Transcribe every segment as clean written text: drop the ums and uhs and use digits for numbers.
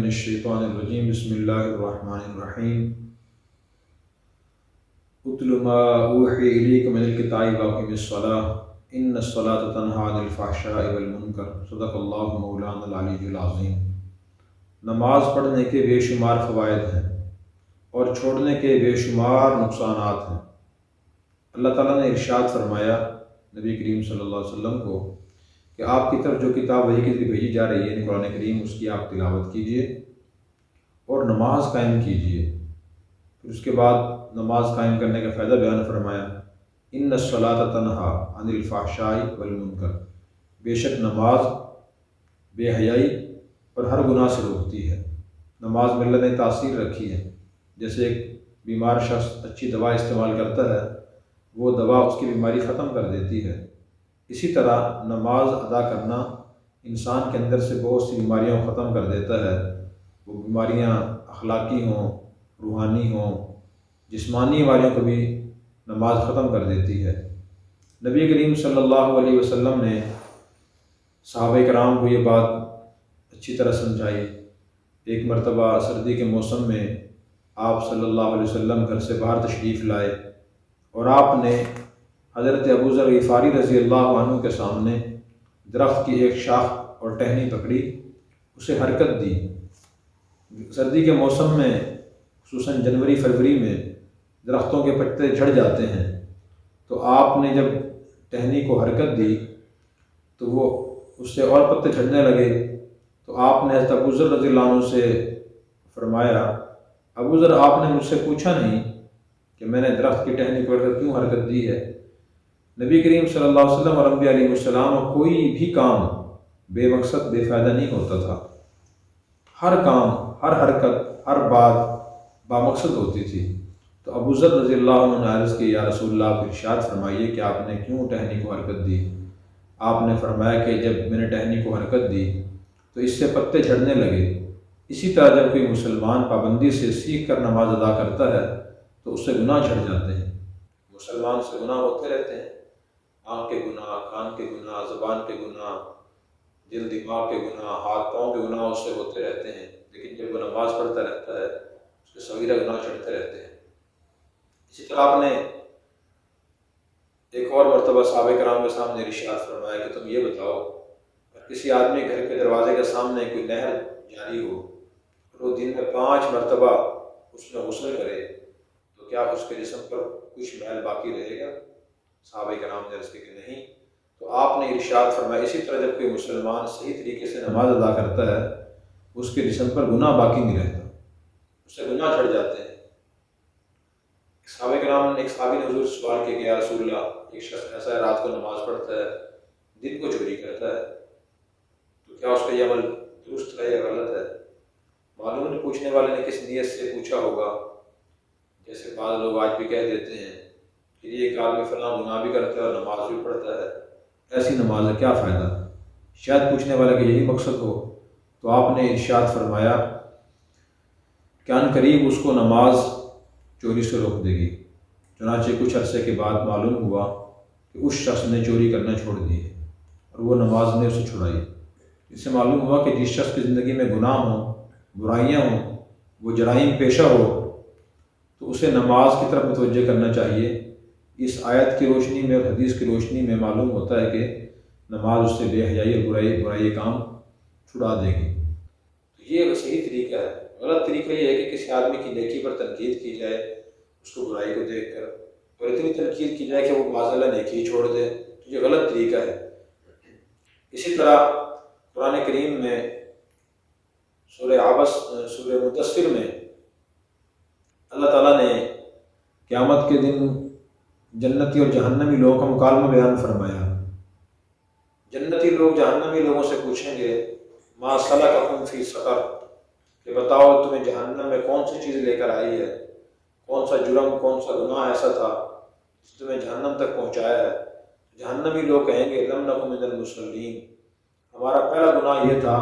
الشیطان الرجیم بسم اللہ الرحمن الرحیم اتل ما اوحی الیک من الکتاب واقم الصلاۃ ان الصلاۃ تنہی عن الفحشاء والمنکر صدق اللہ مولانا العلی العظیم۔ نماز پڑھنے کے بے شمار فوائد ہیں اور چھوڑنے کے بے شمار نقصانات ہیں۔ اللہ تعالیٰ نے ارشاد فرمایا نبی کریم صلی اللہ علیہ وسلم کو کہ آپ کی طرف جو کتاب وحی کی ذریعے بھیجی جا رہی ہے قرآن کریم، اس کی آپ تلاوت کیجیے اور نماز قائم کیجیے۔ پھر اس کے بعد نماز قائم کرنے کا فائدہ بیان فرمایا، ان الصلاۃ تنہی عن الفحشاء والمنکر، بے شک نماز بے حیائی اور ہر گناہ سے روکتی ہے۔ نماز میں اللہ نے تاثیر رکھی ہے، جیسے ایک بیمار شخص اچھی دوا استعمال کرتا ہے، وہ دوا اس کی بیماری ختم کر دیتی ہے، اسی طرح نماز ادا کرنا انسان کے اندر سے بہت سی بیماریاں ختم کر دیتا ہے۔ وہ بیماریاں اخلاقی ہوں، روحانی ہوں، جسمانی بیماریوں کو بھی نماز ختم کر دیتی ہے۔ نبی کریم صلی اللہ علیہ وسلم نے صحابہ کرام کو یہ بات اچھی طرح سمجھائی۔ ایک مرتبہ سردی کے موسم میں آپ صلی اللہ علیہ وسلم گھر سے باہر تشریف لائے اور آپ نے حضرت ابو ذر غفاری رضی اللہ عنہ کے سامنے درخت کی ایک شاخ اور ٹہنی پکڑی، اسے حرکت دی۔ سردی کے موسم میں خصوصاً جنوری فروری میں درختوں کے پتے جھڑ جاتے ہیں، تو آپ نے جب ٹہنی کو حرکت دی تو وہ اس سے اور پتے جھڑنے لگے، تو آپ نے حضرت ابو ذر رضی اللہ عنہ سے فرمایا، ابو ذر آپ نے مجھ سے پوچھا نہیں کہ میں نے درخت کی ٹہنی پکڑ کر کیوں حرکت دی ہے۔ نبی کریم صلی اللہ علیہ وسلم اور انبیاء علیہ السلام اور کوئی بھی کام بے مقصد بے فائدہ نہیں ہوتا تھا۔ ہر کام، ہر حرکت، ہر بات بامقصد ہوتی تھی۔ تو ابو ذر رضی اللہ عنہ نے عرض کی، یا رسول اللہ، آپ ارشاد فرمائیے کہ آپ نے کیوں ٹہنی کو حرکت دی؟ آپ نے فرمایا کہ جب میں نے ٹہنی کو حرکت دی تو اس سے پتے جھڑنے لگے۔ اسی طرح جب کوئی مسلمان پابندی سے سیکھ کر نماز ادا کرتا ہے تو اس سے گناہ جھڑ جاتے ہیں۔ مسلمان سے گناہ ہوتے رہتے ہیں، آنکھ کے گناہ، کان کے گناہ، زبان کے گناہ، دل دماغ کے گناہ، ہاتھ پاؤں کے گناہ اس سے ہوتے رہتے ہیں، لیکن جب وہ نماز پڑھتا رہتا ہے اس کے صغیرہ گناہ چڑھتے رہتے ہیں۔ اسی طرح آپ نے ایک اور مرتبہ صحابہ کرام کے سامنے ارشاد فرمایا کہ تم یہ بتاؤ، اگر کسی آدمی گھر کے دروازے کے سامنے کوئی نہر جاری ہو اور وہ دن میں 5 مرتبہ اس میں غسل کرے تو کیا اس کے جسم پر کچھ میل باقی رہے گا؟ صحابہ کرام نے عرض کی کہ نہیں۔ تو آپ نے ارشاد فرمایا، اسی طرح جب کوئی مسلمان صحیح طریقے سے نماز ادا کرتا ہے اس کے جسم پر گناہ باقی نہیں رہتا، اس سے گناہ چھڑ جاتے ہیں۔ صحابہ کرام نے، ایک صحابی نے حضور سے سوال کیا کہ یا رسول اللہ، ایک شخص ایسا ہے رات کو نماز پڑھتا ہے، دن کو چوری کرتا ہے، تو کیا اس کا یہ عمل درست ہے یا غلط ہے؟ معلوم نہیں پوچھنے والے نے کس نیت سے پوچھا ہوگا، جیسے بعض لوگ آج بھی کہہ دیتے ہیں کہ یہ ایک آدمی فلاں گناہ بھی کرتا ہے اور نماز بھی پڑھتا ہے، ایسی نماز ہے کیا فائدہ؟ شاید پوچھنے والے کا یہی مقصد ہو۔ تو آپ نے ارشاد فرمایا کہ ان قریب اس کو نماز چوری سے روک دے گی۔ چنانچہ کچھ عرصے کے بعد معلوم ہوا کہ اس شخص نے چوری کرنا چھوڑ دی ہے اور وہ نماز نے اسے چھڑائی۔ اس سے معلوم ہوا کہ جس شخص کی زندگی میں گناہ ہوں، برائیاں ہوں، وہ جرائم پیشہ ہو، تو اسے نماز کی طرف متوجہ کرنا چاہیے۔ اس آیت کی روشنی میں اور حدیث کی روشنی میں معلوم ہوتا ہے کہ نماز اس سے بے حیائی اور برائی کام چھڑا دے گی۔ تو یہ صحیح طریقہ ہے۔ غلط طریقہ یہ ہے کہ کسی آدمی کی نیکی پر تنقید کی جائے اس کو برائی کو دیکھ کر، اور اتنی تنقید کی جائے کہ وہ معاذ نیکی چھوڑ دے، تو یہ غلط طریقہ ہے۔ اسی طرح قرآن کریم میں سورہ عبس، سورہ مدثر میں اللہ تعالیٰ نے قیامت کے دن جنتی اور جہنمی لوگوں کا مکالمہ بیان فرمایا۔ جنتی لوگ جہنمی لوگوں سے پوچھیں گے، ما سلککم فی سقر، کہ بتاؤ تمہیں جہنم میں کون سی چیز لے کر آئی ہے، کون سا جرم، کون سا گناہ ایسا تھا جس تمہیں جہنم تک پہنچایا ہے؟ جہنمی لوگ کہیں گے، لم نک من المصلین، ہمارا پہلا گناہ یہ تھا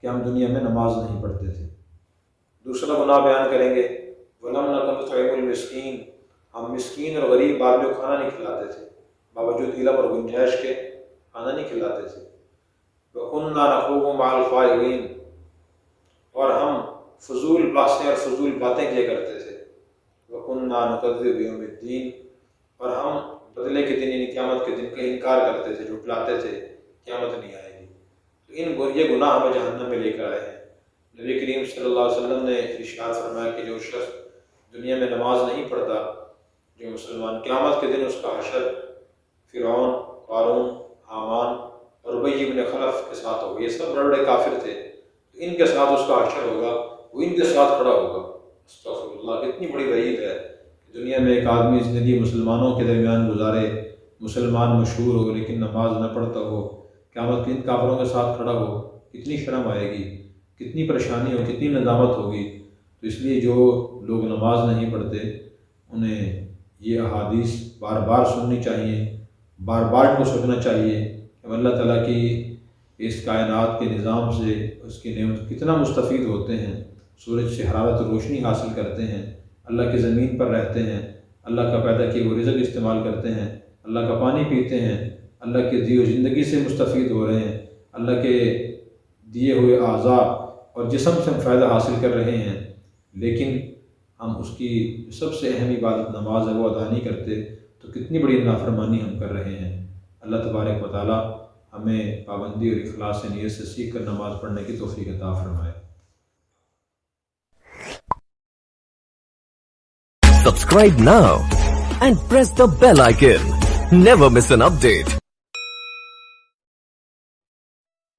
کہ ہم دنیا میں نماز نہیں پڑھتے تھے۔ دوسرا گناہ بیان کریں گے، ولم نک نطعم المسکین، ہم مسکین اور غریب آدمیوں کو کھانا نہیں کھلاتے تھے، باوجود علم اور گنجائش کے کھانا نہیں کھلاتے تھے۔ وَكُنَّا نَخُوضُ مَعَ الْخَائِضِينَ، اور ہم فضول باتیں اور فضول باتیں کیا کرتے تھے. وَكُنَّا نُكَذِّبُ بِيَوْمِ الدِّينِ، اور ہم بدلے کے دن یعنی قیامت کے دن کا انکار کرتے تھے، جھٹلاتے تھے قیامت نہیں آئے گی. تو یہ گناہ ہمیں جہنم میں لے کر آئے ہیں. نبی کریم صلی اللہ علیہ وسلم نے ارشاد فرمایا کہ جو شخص دنیا میں نماز نہیں پڑھتا، جو مسلمان، قیامت کے دن اس کا حشر فرعون، قارون، حامان اور ابی بن خلف کے ساتھ ہوگا. یہ سب بڑے بڑے کافر تھے، ان کے ساتھ اس کا حشر ہوگا، وہ ان کے ساتھ کھڑا ہوگا. استغفر اللہ، اتنی بڑی وعید ہے کہ دنیا میں ایک آدمی زندگی مسلمانوں کے درمیان گزارے، مسلمان مشہور ہو لیکن نماز نہ پڑھتا ہو، قیامت کے ان کافروں کے ساتھ کھڑا ہو. کتنی شرم آئے گی، کتنی پریشانی ہو، کتنی ندامت ہوگی. تو اس لیے جو لوگ نماز نہیں پڑھتے انہیں یہ احادیث بار بار سننی چاہیے، بار بار ان کو سوچنا چاہیے کہ اللہ تعالیٰ کی اس کائنات کے نظام سے، اس کی نعمت کتنا مستفید ہوتے ہیں. سورج سے حرارت و روشنی حاصل کرتے ہیں، اللہ کی زمین پر رہتے ہیں، اللہ کا پیدا کیے ہوئے رزق استعمال کرتے ہیں، اللہ کا پانی پیتے ہیں، اللہ کے دیے ہوئے زندگی سے مستفید ہو رہے ہیں، اللہ کے دیے ہوئے اعضاء اور جسم سے ہم فائدہ حاصل کر رہے ہیں. لیکن ہم اس کی سب سے اہم عبادت نماز ہے وہ ادا نہیں کرتے، تو کتنی بڑی نافرمانی ہم کر رہے ہیں. اللہ تبارک و تعالی ہمیں پابندی اور اخلاص سے نیت سے سیکھ کر نماز پڑھنے کی توفیق عطا فرمائے. Subscribe now and press the bell icon. Never miss an update.